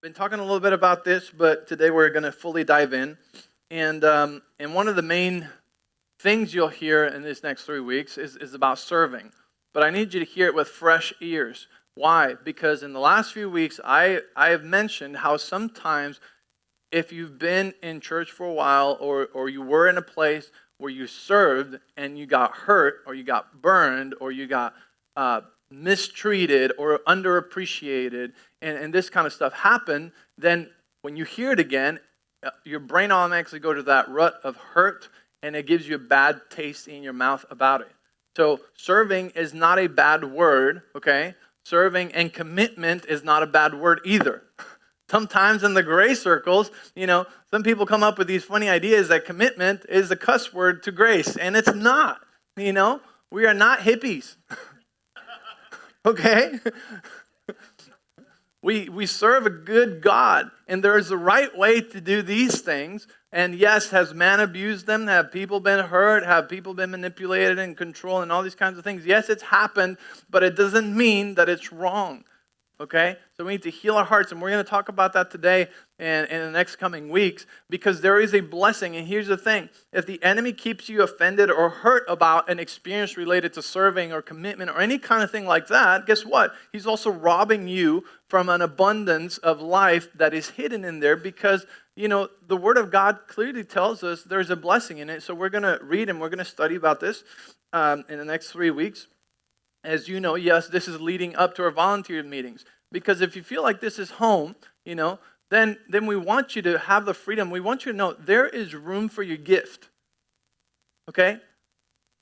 Been talking a little bit about this, but today we're going to fully dive in. And one of the main things you'll hear in these next 3 weeks is about serving. But I need you to hear it with fresh ears. Why? Because in the last few weeks, I have mentioned how sometimes if you've been in church for a while or you were in a place where you served and you got hurt or you got burned or you got mistreated or underappreciated and this kind of stuff happened, then when you hear it again, your brain automatically goes to that rut of hurt and it gives you a bad taste in your mouth about it. So serving is not a bad word, okay? Serving and commitment is not a bad word either. Sometimes in the gray circles, some people come up with these funny ideas that commitment is a cuss word to grace, and it's not. We are not hippies. Okay? We serve a good God, and there is a right way to do these things. And yes, has man abused them? Have people been hurt? Have people been manipulated and controlled and all these kinds of things? Yes, it's happened, but it doesn't mean that it's wrong. Okay? So we need to heal our hearts, and we're going to talk about that today and in the next coming weeks, because there is a blessing. And here's the thing. If the enemy keeps you offended or hurt about an experience related to serving or commitment or any kind of thing like that, guess what? He's also robbing you from an abundance of life that is hidden in there, because the Word of God clearly tells us there's a blessing in it. So we're going to read and we're going to study about this in the next 3 weeks. As you know, yes, this is leading up to our volunteer meetings. Because if you feel like this is home, then we want you to have the freedom. We want you to know there is room for your gift. Okay?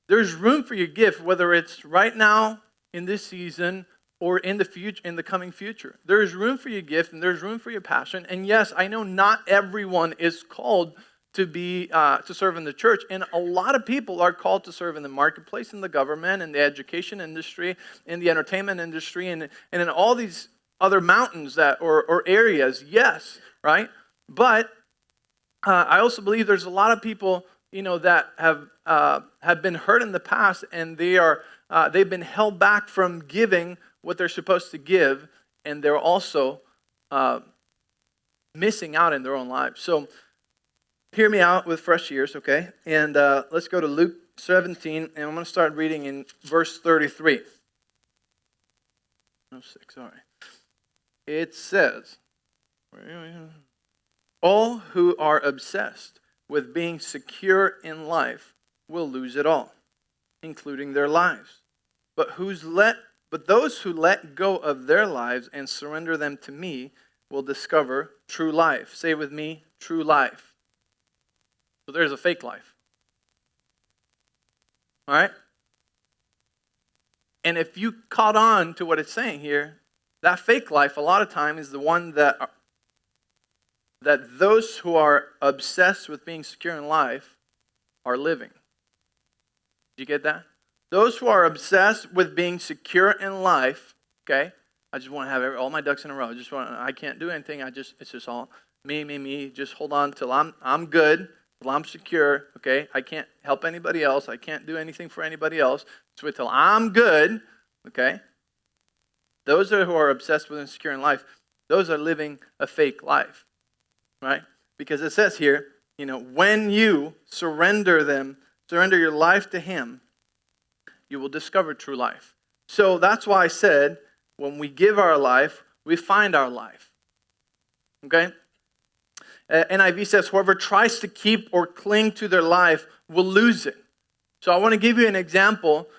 There's room for your gift, whether it's right now in this season or in the future, in the coming future. There's room for your gift and there's room for your passion. And yes, I know not everyone is called to be to serve in the church, and a lot of people are called to serve in the marketplace, in the government, in the education industry, in the entertainment industry, and in all these other mountains or areas. Yes, right. But I also believe there's a lot of people that have been hurt in the past, and they've been held back from giving what they're supposed to give, and they're also missing out in their own lives. So hear me out with fresh ears, okay? And let's go to Luke 17, and I'm going to start reading in verse 33. No, 6, sorry. It says, all who are obsessed with being secure in life will lose it all, including their lives. But those who let go of their lives and surrender them to me will discover true life. Say with me, true life. So there's a fake life. All right? And if you caught on to what it's saying here, that fake life a lot of time is the one that those who are obsessed with being secure in life are living. Did you get that? Those who are obsessed with being secure in life, okay? I just want to have all my ducks in a row. I can't do anything. It's just all me. Just hold on till I'm good. Till I'm secure, okay? I can't help anybody else. I can't do anything for anybody else. Just wait till I'm good, okay? Those who are obsessed with insecure in life, those are living a fake life, right? Because it says here, when you surrender your life to Him, you will discover true life. So that's why I said, when we give our life, we find our life, okay? NIV says, whoever tries to keep or cling to their life will lose it. So I want to give you an example.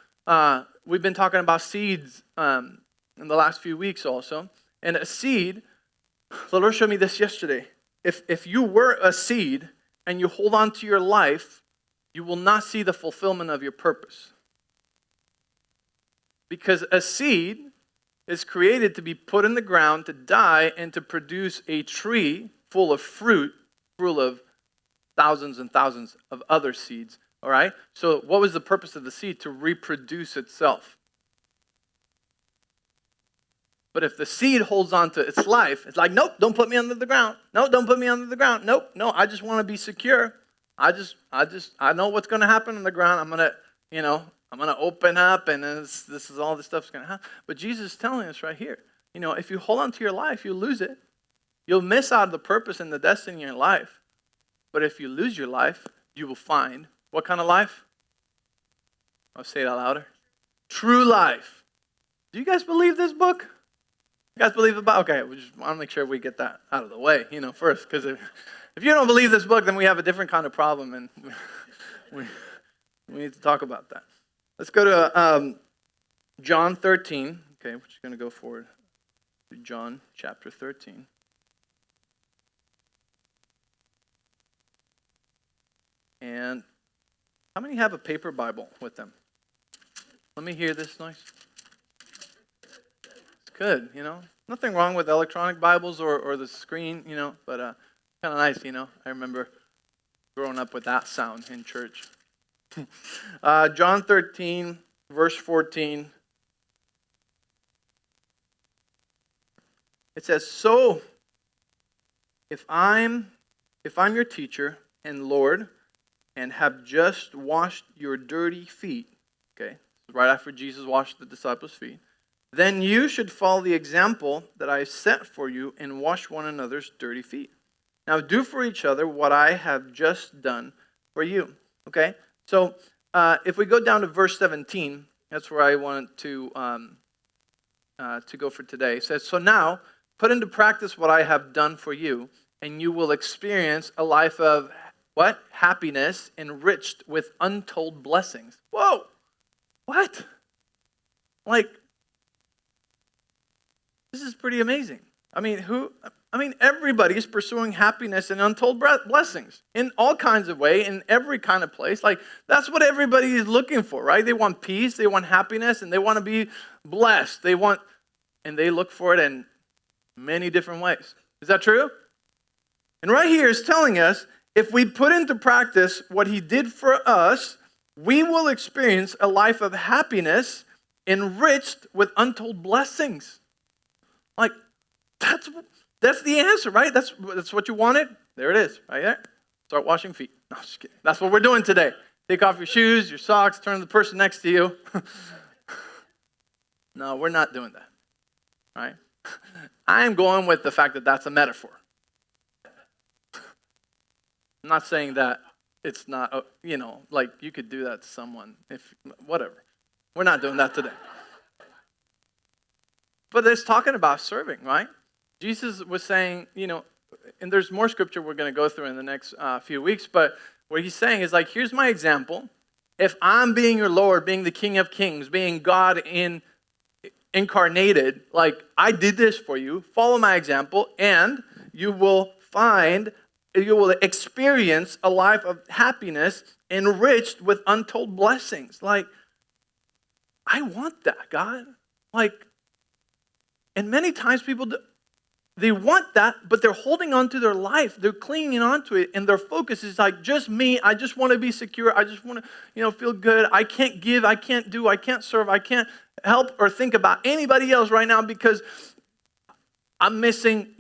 We've been talking about seeds in the last few weeks also. And a seed, the Lord showed me this yesterday. If you were a seed and you hold on to your life, you will not see the fulfillment of your purpose. Because a seed is created to be put in the ground, to die, and to produce a tree full of fruit, full of thousands and thousands of other seeds. All right? So what was the purpose of the seed? To reproduce itself. But if the seed holds on to its life, it's like, nope, don't put me under the ground. No, don't put me under the ground. Nope, no, I just want to be secure. I know what's going to happen in the ground. I'm going to open up, and this is all this stuff's going to happen. But Jesus is telling us right here, if you hold on to your life, you lose it. You'll miss out on the purpose and the destiny in your life. But if you lose your life, you will find what kind of life? I'll say it out louder. True life. Do you guys believe this book? You guys believe about? Okay, we just want to make sure we get that out of the way, first. Because if you don't believe this book, then we have a different kind of problem, and we need to talk about that. Let's go to John 13. Okay, we're just going to go forward to John chapter 13. And how many have a paper Bible with them? Let me hear this noise. It's good, Nothing wrong with electronic Bibles or the screen, but kind of nice, I remember growing up with that sound in church. John 13, verse 14. It says, "So, if I'm your teacher and Lord, and have just washed your dirty feet," okay, right after Jesus washed the disciples' feet, "then you should follow the example that I set for you and wash one another's dirty feet. Now do for each other what I have just done for you." Okay, so if we go down to verse 17, that's where I want to go for today. It says, "So now put into practice what I have done for you, and you will experience a life of" what? "Happiness enriched with untold blessings." Whoa! What? This is pretty amazing. Everybody is pursuing happiness and untold blessings in all kinds of ways, in every kind of place. That's what everybody is looking for, right? They want peace, they want happiness, and they want to be blessed. And they look for it in many different ways. Is that true? And right here is telling us, if we put into practice what he did for us, we will experience a life of happiness enriched with untold blessings. That's the answer, right? That's what you wanted. There it is, right there. Start washing feet. No, just kidding. That's what we're doing today. Take off your shoes, your socks, turn to the person next to you. No, we're not doing that, right? I am going with the fact that that's a metaphor. I'm not saying that it's not, you could do that to someone, whatever. We're not doing that today. But it's talking about serving, right? Jesus was saying, and there's more scripture we're going to go through in the next few weeks, but what he's saying is here's my example. If I'm being your Lord, being the King of Kings, being God incarnated, I did this for you, follow my example, and you will experience a life of happiness enriched with untold blessings. I want that, God. And many times people they want that, but they're holding on to their life. They're clinging on to it, and their focus is just me. I just want to be secure. I just want to, feel good. I can't give. I can't do. I can't serve. I can't help or think about anybody else right now because I'm missing,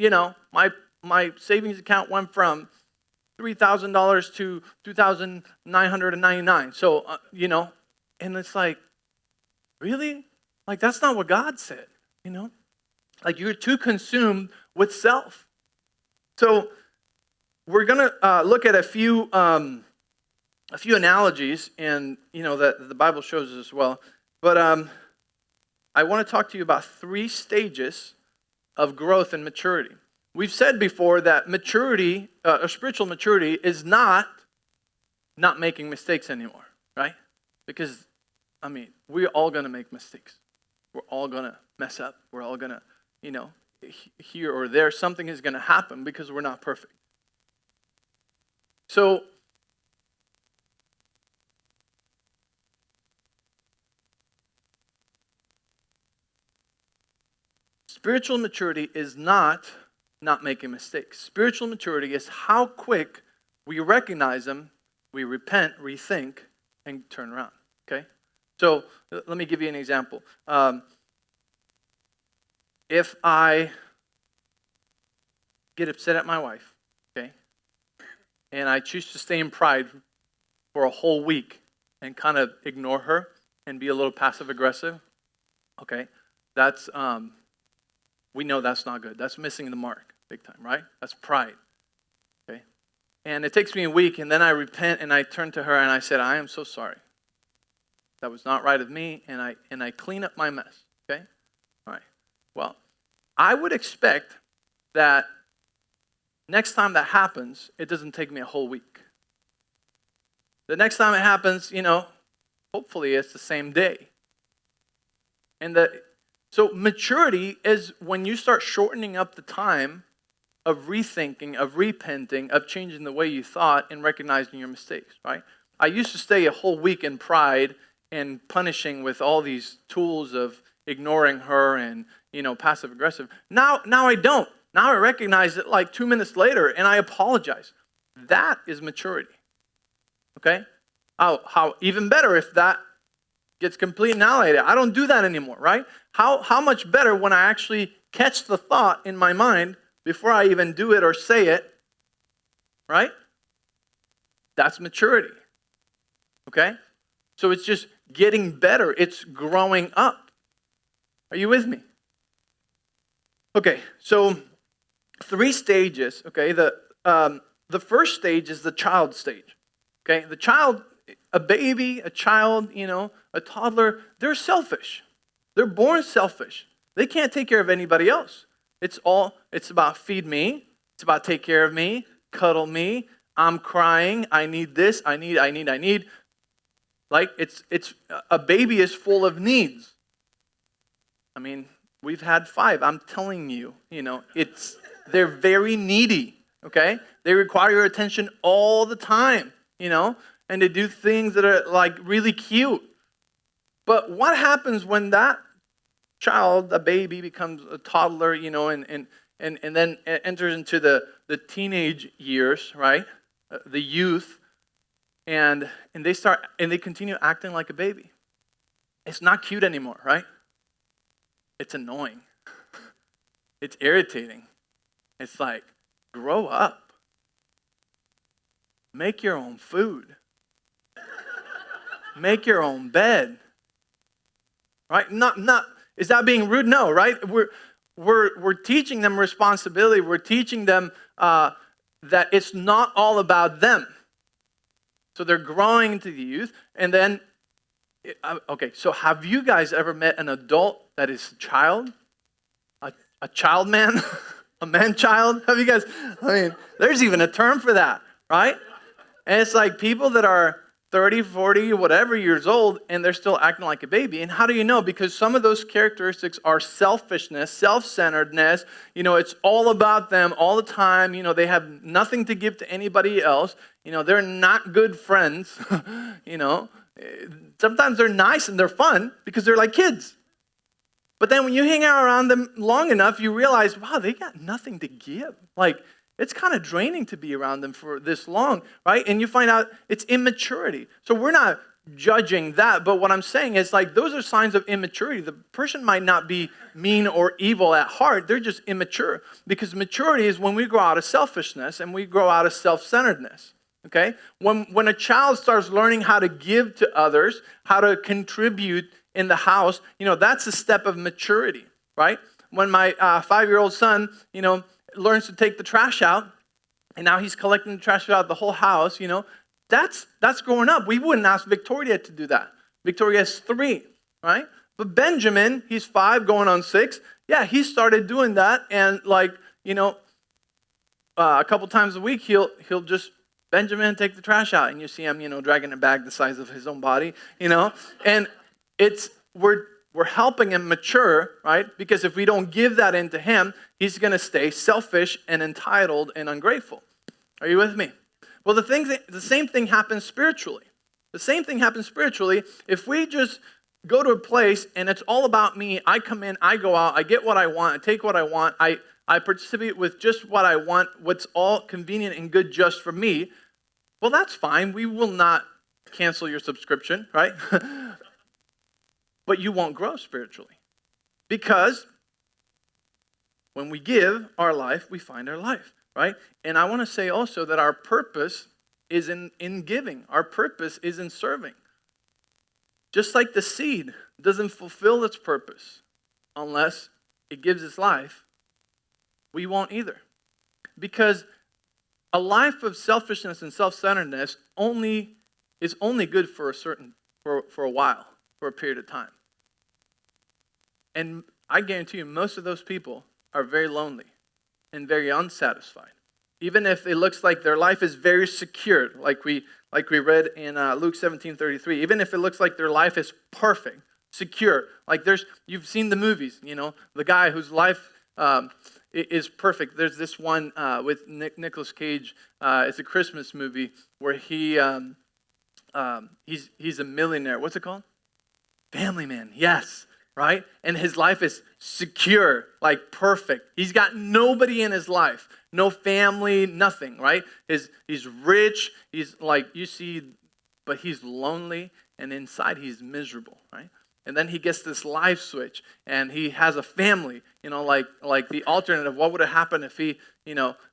my savings account went from $3,000 to $2,999. So, and it's really? That's not what God said, you're too consumed with self. So we're going to look at a few analogies, and that the Bible shows us as well. But I want to talk to you about 3 stages of growth and maturity. We've said before that maturity, or spiritual maturity, is not making mistakes anymore, right? Because, we're all going to make mistakes. We're all going to mess up. We're all going to, here or there, something is going to happen because we're not perfect. So, spiritual maturity is not making mistakes. Spiritual maturity is how quick we recognize them, we repent, rethink, and turn around. Okay? So let me give you an example. If I get upset at my wife, okay, and I choose to stay in pride for a whole week and kind of ignore her and be a little passive aggressive, okay, that's we know that's not good. That's missing the mark. big time, right? That's pride, okay? And it takes me a week, and then I repent, and I turn to her, and I said, I am so sorry. That was not right of me, and I clean up my mess, okay? All right. Well, I would expect that next time that happens, it doesn't take me a whole week. The next time it happens, hopefully it's the same day. So maturity is when you start shortening up the time of rethinking, of repenting, of changing the way you thought and recognizing your mistakes, right? I used to stay a whole week in pride and punishing with all these tools of ignoring her and, passive aggressive. Now I don't. Now I recognize it like 2 minutes later and I apologize. That is maturity. Okay? How even better if that gets completely annihilated. I don't do that anymore, right? How much better when I actually catch the thought in my mind before I even do it or say it, right? That's maturity. Okay? So it's just getting better. It's growing up. Are you with me? Okay, so 3 stages, okay? The first stage is the child stage. Okay? The child, a baby, a child, a toddler, they're selfish. They're born selfish. They can't take care of anybody else. It's about feed me. It's about take care of me, cuddle me. I'm crying. I need this. I need. Like it's a baby is full of needs. I mean, we've had 5. I'm telling you, they're very needy. Okay, they require your attention all the time. And they do things that are like really cute. But what happens when that child, the baby, becomes a toddler, and then enters into the teenage years, right? The youth, and they continue acting like a baby. It's not cute anymore, right? It's annoying. It's irritating. It's like, grow up. Make your own food. Make your own bed. Right? Not. Is that being rude? No, right? We're teaching them responsibility. We're teaching them that it's not all about them. So they're growing into the youth, and then, okay. So have you guys ever met an adult that is a child, a child man, a man child? Have you guys? I mean, there's even a term for that, right? And it's like people that are 30, 40, whatever years old, and they're still acting like a baby. And how do you know? Because some of those characteristics are selfishness, self-centeredness. It's all about them all the time. They have nothing to give to anybody else. They're not good friends. Sometimes they're nice and they're fun because they're like kids. But then when you hang out around them long enough, you realize, wow, they got nothing to give. Like, it's kind of draining to be around them for this long, right? And you find out it's immaturity. So we're not judging that, but what I'm saying is like those are signs of immaturity. The person might not be mean or evil at heart. They're just immature. Because maturity is when we grow out of selfishness and we grow out of self-centeredness. Okay? When a child starts learning how to give to others, how to contribute in the house, that's a step of maturity, right? When my 5-year-old son, learns to take the trash out, and now he's collecting the trash out of the whole house, that's growing up. We wouldn't ask Victoria to do that. Victoria's 3, right? But Benjamin, he's 5 going on 6. Yeah, he started doing that, and a couple times a week, he'll just, Benjamin, take the trash out, and you see him, dragging a bag the size of his own body, and we're helping him mature, right? Because if we don't give that into him, he's going to stay selfish and entitled and ungrateful. Are you with me? Well, the same thing happens spiritually. The same thing happens spiritually. If we just go to a place and it's all about me, I come in, I go out, I get what I want, I take what I want, I participate with just what I want, what's all convenient and good just for me, well, that's fine. We will not cancel your subscription, right? But you won't grow spiritually. Because when we give our life, we find our life, right? And I want to say also that our purpose is in giving. Our purpose is in serving. Just like the seed doesn't fulfill its purpose unless it gives its life, we won't either. Because a life of selfishness and self-centeredness is only good for a while, for a period of time. And I guarantee you, most of those people are very lonely and very unsatisfied. Even if it looks like their life is very secure, like we read in Luke 17:33. Even if it looks like their life is perfect, secure, like you've seen the movies, the guy whose life is perfect. There's this one with Nicolas Cage. It's a Christmas movie where he's a millionaire. What's it called? Family Man. Yes. Right? And his life is secure, like perfect. He's got nobody in his life, no family, nothing, right? He's rich, he's like, but he's lonely, and inside he's miserable, right? And then he gets this life switch, and he has a family, like the alternative. What would have happened if he,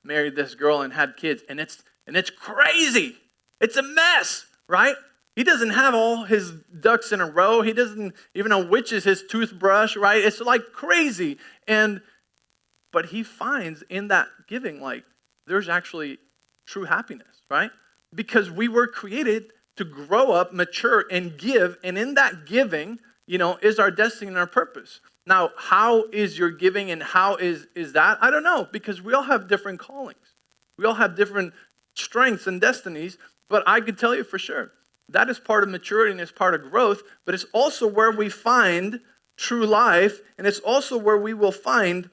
married this girl and had kids? And it's crazy. It's a mess, right? He doesn't have all his ducks in a row. He doesn't even know which is his toothbrush, right? It's like crazy. But he finds in that giving, like, there's actually true happiness, right? Because we were created to grow up, mature, and give. And in that giving, is our destiny and our purpose. Now, how is your giving and how is that? I don't know, because we all have different callings. We all have different strengths and destinies. But I can tell you for sure, that is part of maturity and it's part of growth, but it's also where we find true life, and it's also where we will find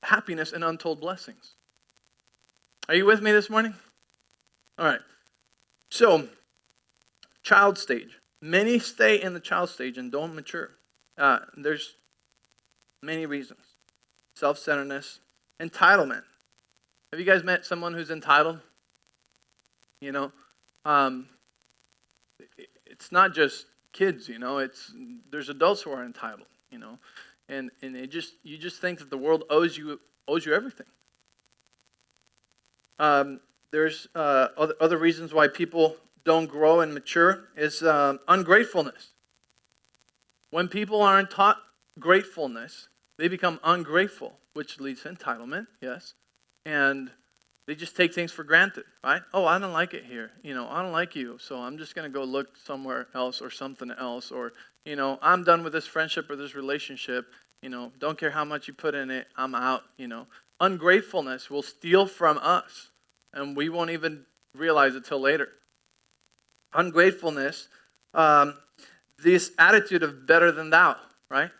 happiness and untold blessings. Are you with me this morning? All right. So, child stage. Many stay in the child stage and don't mature. There's many reasons. Self-centeredness, entitlement. Have you guys met someone who's entitled? It's not just kids, there's adults who are entitled, and you just think that the world owes you everything. There's other reasons why people don't grow and mature is ungratefulness. When people aren't taught gratefulness, they become ungrateful, which leads to entitlement, yes, and they just take things for granted, right? Oh, I don't like it here. I don't like you, so I'm just going to go look somewhere else or something else. Or, I'm done with this friendship or this relationship. Don't care how much you put in it. I'm out, Ungratefulness will steal from us, and we won't even realize it till later. Ungratefulness, this attitude of better than thou, right?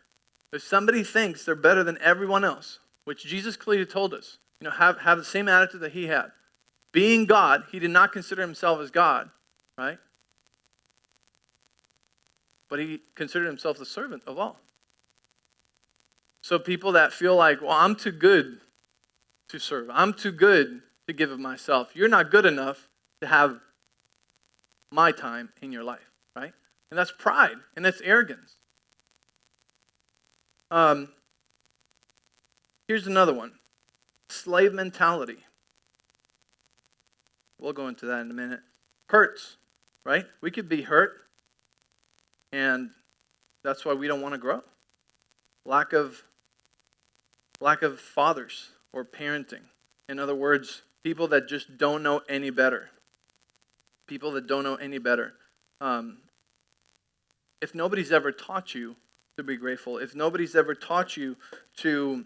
If somebody thinks they're better than everyone else, which Jesus clearly told us, have the same attitude that he had. Being God, he did not consider himself as God, right? But he considered himself the servant of all. So people that feel like, well, I'm too good to serve. I'm too good to give of myself. You're not good enough to have my time in your life, right? And that's pride, and that's arrogance. Here's another one. Slave mentality. We'll go into that in a minute. Hurts, right? We could be hurt, and that's why we don't want to grow. Lack of fathers or parenting. In other words, people that just don't know any better. People that don't know any better. If nobody's ever taught you to be grateful, if nobody's ever taught you to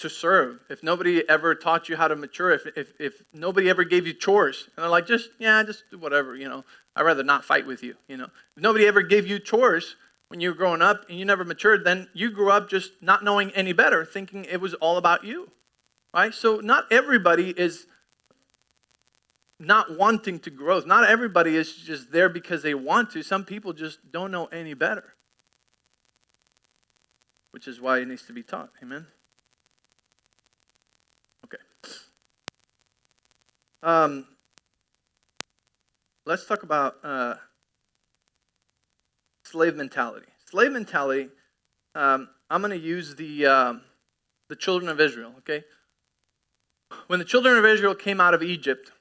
serve, if nobody ever taught you how to mature, if nobody ever gave you chores, and they're like, just do whatever, I'd rather not fight with you, If nobody ever gave you chores when you were growing up and you never matured, then you grew up just not knowing any better, thinking it was all about you, right? So not everybody is not wanting to grow. Not everybody is just there because they want to. Some people just don't know any better, which is why it needs to be taught. Amen? Okay. Let's talk about slave mentality. Slave mentality, I'm going to use the children of Israel, okay? When the children of Israel came out of Egypt,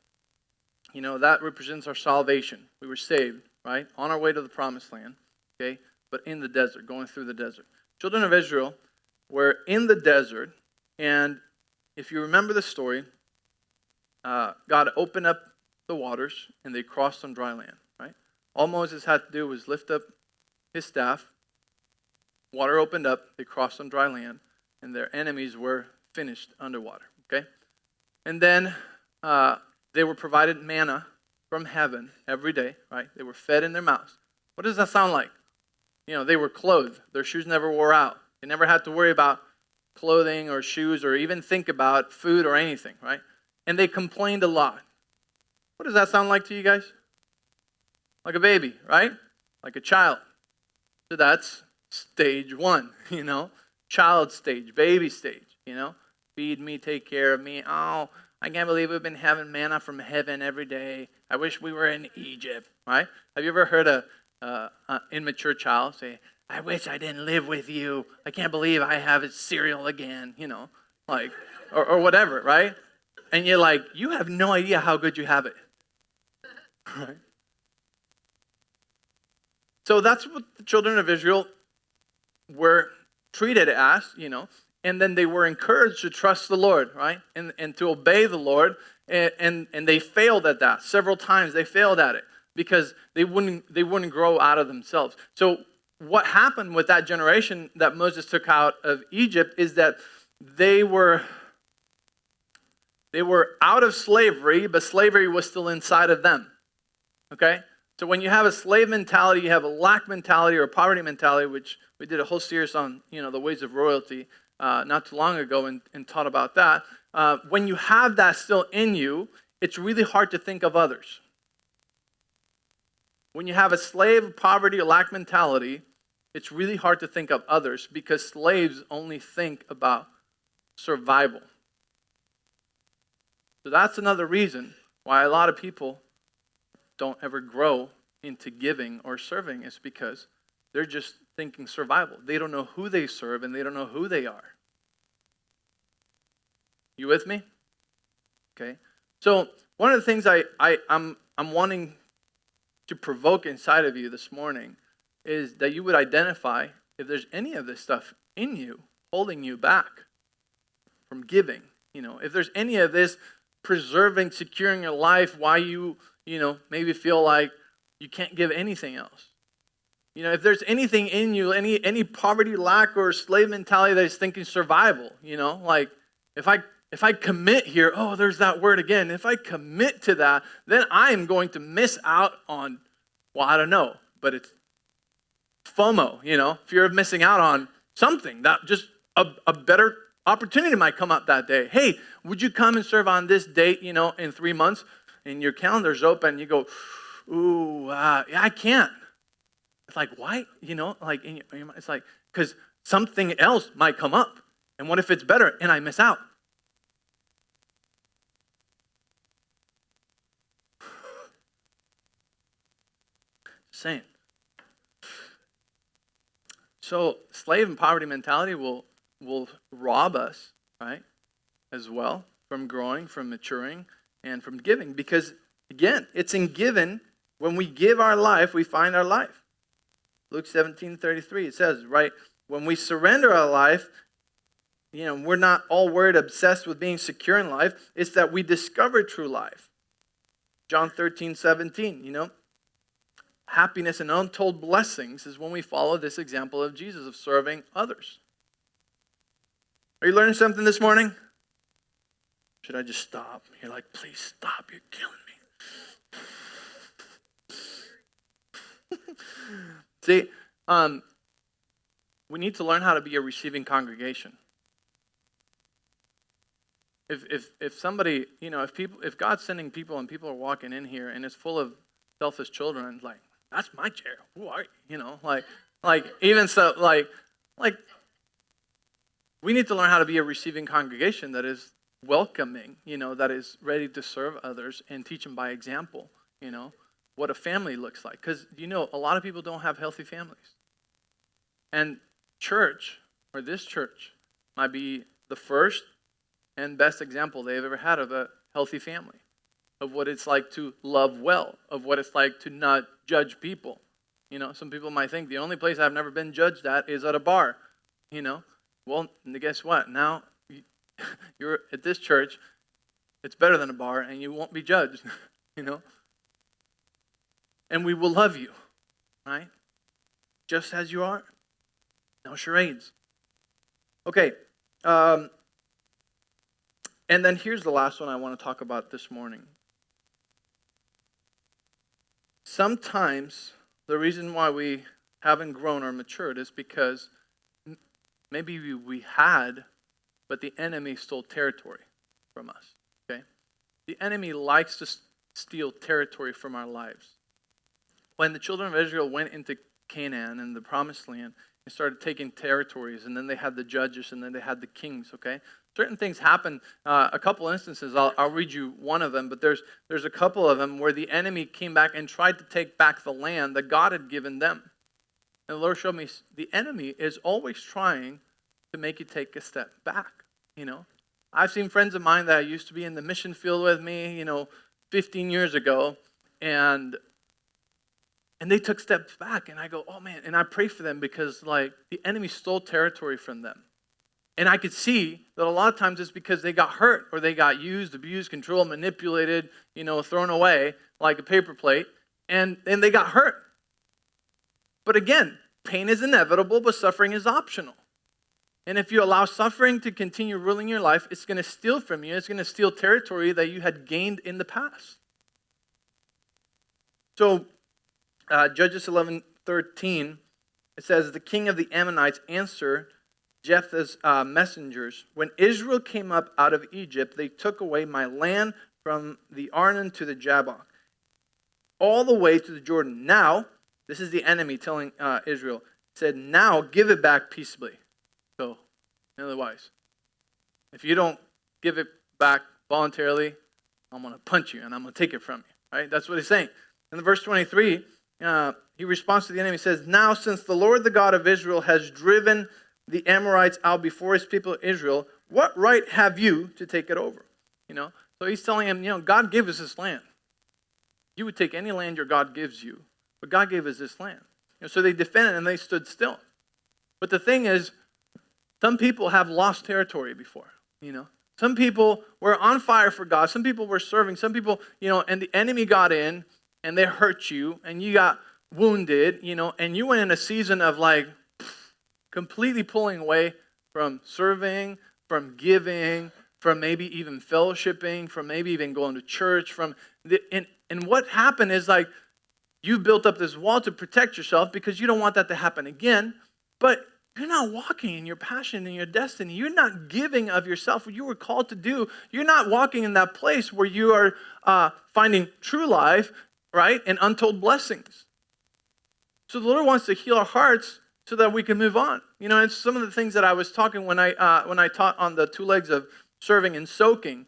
that represents our salvation. We were saved, right? On our way to the promised land, okay? But in the desert, going through the desert. Children of Israel were in the desert, And if you remember the story, God opened up the waters and they crossed on dry land, right? All Moses had to do was lift up his staff, water opened up, they crossed on dry land, and their enemies were finished underwater, okay? And then they were provided manna from heaven every day, right? They were fed in their mouths. What does that sound like? They were clothed. Their shoes never wore out. They never had to worry about clothing or shoes or even think about food or anything, right? And they complained a lot. What does that sound like to you guys? Like a baby, right? Like a child. So that's stage one, child stage, baby stage, feed me, take care of me. Oh, I can't believe we've been having manna from heaven every day. I wish we were in Egypt, right? Have you ever heard an immature child say, I wish I didn't live with you. I can't believe I have cereal again, or whatever, right? And you're like, you have no idea how good you have it, right? So that's what the children of Israel were treated as, and then they were encouraged to trust the Lord, right? And to obey the Lord, and they failed at that. Several times they failed at it because they wouldn't grow out of themselves. So what happened with that generation that Moses took out of Egypt is that they were out of slavery, but slavery was still inside of them, okay? So when you have a slave mentality, you have a lack mentality or a poverty mentality, which we did a whole series on, the ways of royalty not too long ago and taught about that. When you have that still in you, it's really hard to think of others. When you have a slave poverty or lack mentality, it's really hard to think of others because slaves only think about survival. So that's another reason why a lot of people don't ever grow into giving or serving, is because they're just thinking survival. They don't know who they serve and they don't know who they are. You with me? Okay. So one of the things I'm wanting to provoke inside of you this morning is that you would identify if there's any of this stuff in you holding you back from giving. If there's any of this preserving, securing your life, why you maybe feel like you can't give anything else. If there's anything in you, any poverty, lack, or slave mentality that is thinking survival, like if I commit here, oh, there's that word again. If I commit to that, then I am going to miss out on, well, I don't know, but it's FOMO, fear of missing out on something that just a better opportunity might come up that day. Hey, would you come and serve on this date, in 3 months? And your calendar's open, you go, ooh, yeah, I can't. It's like, why? It's like, because something else might come up. And what if it's better and I miss out? Same. So slave and poverty mentality will rob us, right, as well, from growing, from maturing, and from giving. Because, again, it's in giving. When we give our life, we find our life. Luke 17:33, it says, right, when we surrender our life, we're not all worried, obsessed with being secure in life. It's that we discover true life. John 13:17, happiness and untold blessings is when we follow this example of Jesus, of serving others. Are you learning something this morning? Should I just stop? You're like, please stop, you're killing me. See, we need to learn how to be a receiving congregation. If somebody, if God's sending people and people are walking in here and it's full of selfish children, like, that's my chair. Who are you? Even so, we need to learn how to be a receiving congregation that is welcoming, that is ready to serve others and teach them by example, what a family looks like. Because, a lot of people don't have healthy families. And church, or this church, might be the first and best example they've ever had of a healthy family, of what it's like to love well, of what it's like to not judge people. Some people might think the only place I've never been judged at is at a bar. Well, guess what? Now You're at this church, it's better than a bar, and you won't be judged, you know? And we will love you, right? Just as you are. No charades. Okay. And then here's the last one I want to talk about this morning. Sometimes the reason why we haven't grown or matured is because maybe we had, but the enemy stole territory from us. Okay? The enemy likes to steal territory from our lives. When the children of Israel went into Canaan and the promised land, they started taking territories, and then they had the judges, and then they had the kings, okay? Certain things happen. A couple instances, I'll read you one of them, but there's a couple of them where the enemy came back and tried to take back the land that God had given them. And the Lord showed me the enemy is always trying to make you take a step back, you know? I've seen friends of mine that used to be in the mission field with me, 15 years ago, and they took steps back, and I go, oh man, and I pray for them because the enemy stole territory from them. And I could see that a lot of times it's because they got hurt or they got used, abused, controlled, manipulated, thrown away like a paper plate, and they got hurt. But again, pain is inevitable, but suffering is optional. And if you allow suffering to continue ruling your life, it's going to steal from you. It's going to steal territory that you had gained in the past. So, Judges 11:13, it says, the king of the Ammonites answered Jephthah's messengers, when Israel came up out of Egypt, they took away my land from the Arnon to the Jabbok, all the way to the Jordan. Now, this is the enemy telling Israel, said, now give it back peaceably. So, otherwise, if you don't give it back voluntarily, I'm going to punch you and I'm going to take it from you. Right? That's what he's saying. In verse 23, he responds to the enemy, says, now since the Lord, the God of Israel, has driven the Amorites out before his people Israel, what right have you to take it over? So he's telling him, God gave us this land. You would take any land your God gives you, but God gave us this land. So they defended and they stood still. But the thing is, some people have lost territory before, Some people were on fire for God. Some people were serving. Some people, and the enemy got in and they hurt you and you got wounded, and you went in a season of completely pulling away from serving, from giving, from maybe even fellowshipping, from maybe even going to church, and what happened is you built up this wall to protect yourself because you don't want that to happen again, but you're not walking in your passion and your destiny. You're not giving of yourself what you were called to do. You're not walking in that place where you are finding true life, right, and untold blessings. So the Lord wants to heal our hearts so that we can move on. It's some of the things that I was talking when I taught on the two legs of serving and soaking.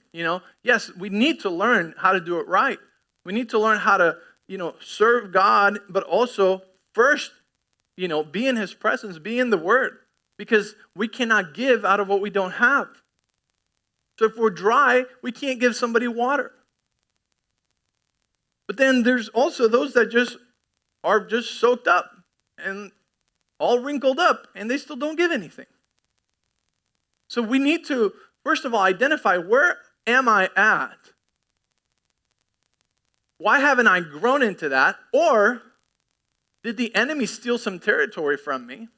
Yes, we need to learn how to do it right. We need to learn how to, serve God, but also first, be in his presence, be in the word, because we cannot give out of what we don't have. So if we're dry, we can't give somebody water. But then there's also those that are just soaked up and all wrinkled up, and they still don't give anything. So we need to, first of all, identify, where am I at? Why haven't I grown into that? Or did the enemy steal some territory from me?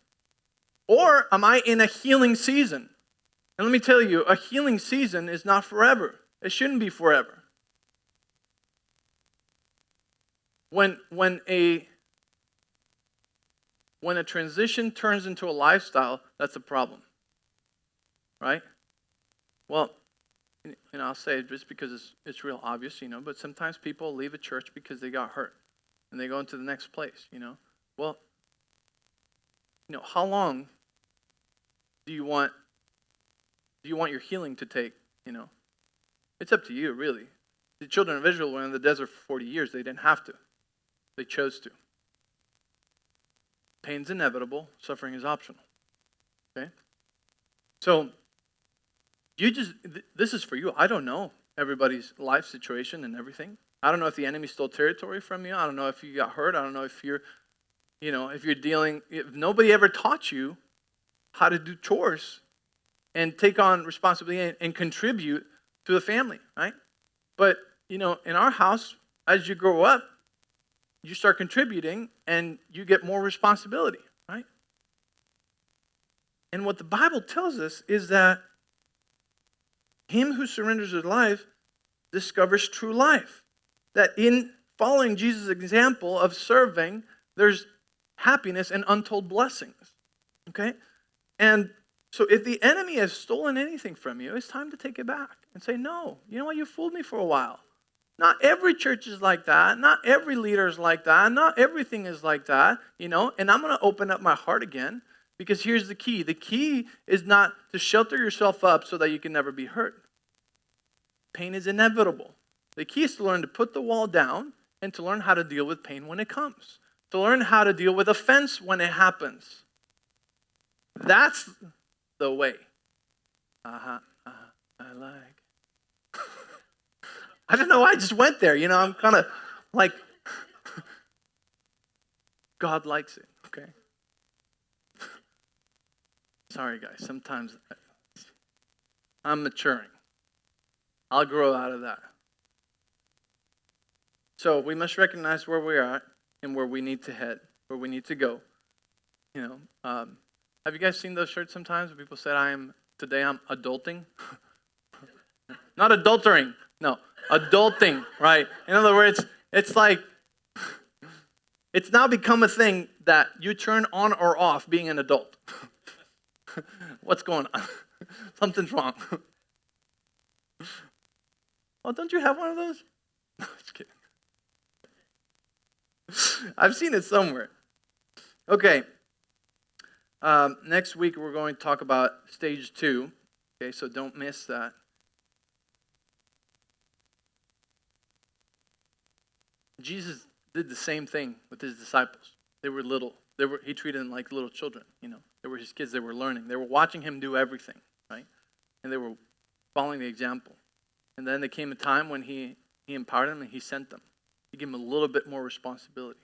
Or am I in a healing season? And let me tell you, a healing season is not forever. It shouldn't be forever. When a transition turns into a lifestyle, that's a problem. Right? Well, I'll say it just because it's real obvious, but sometimes people leave a church because they got hurt and they go into the next place, Well, how long do you want your healing to take, It's up to you, really. The children of Israel were in the desert for 40 years. They didn't have to. They chose to. Pain's inevitable. Suffering is optional. Okay? So, this is for you. I don't know everybody's life situation and everything. I don't know if the enemy stole territory from you. I don't know if you got hurt. I don't know if if nobody ever taught you how to do chores, and take on responsibility and contribute to the family, right? But, in our house, as you grow up, you start contributing and you get more responsibility, right? And what the Bible tells us is that him who surrenders his life discovers true life. That in following Jesus' example of serving, there's happiness and untold blessings. Okay? And so if the enemy has stolen anything from you, it's time to take it back and say, no, you know what, you fooled me for a while. Not every church is like that. Not every leader is like that. Not everything is like that, and I'm going to open up my heart again, because here's the key. The key is not to shelter yourself up so that you can never be hurt. Pain is inevitable. The key is to learn to put the wall down and to learn how to deal with pain when it comes. To learn how to deal with offense when it happens. That's the way. I like. I don't know why I just went there. I'm kind of like, God likes it, okay? Sorry, guys. Sometimes I'm maturing. I'll grow out of that. So we must recognize where we are and where we need to head, where we need to go. Have you guys seen those shirts sometimes where people said, today I'm adulting? Not adultering. No, adulting, right? In other words, it's like, it's now become a thing that you turn on or off being an adult. What's going on? Something's wrong. Oh, don't you have one of those? No, just kidding. I've seen it somewhere. Okay. Next week we're going to talk about stage 2. Okay, so don't miss that. Jesus did the same thing with his disciples. They were little. He treated them like little children. They were his kids. They were learning. They were watching him do everything, right? And they were following the example. And then there came a time when he empowered them and he sent them. He gave them a little bit more responsibility.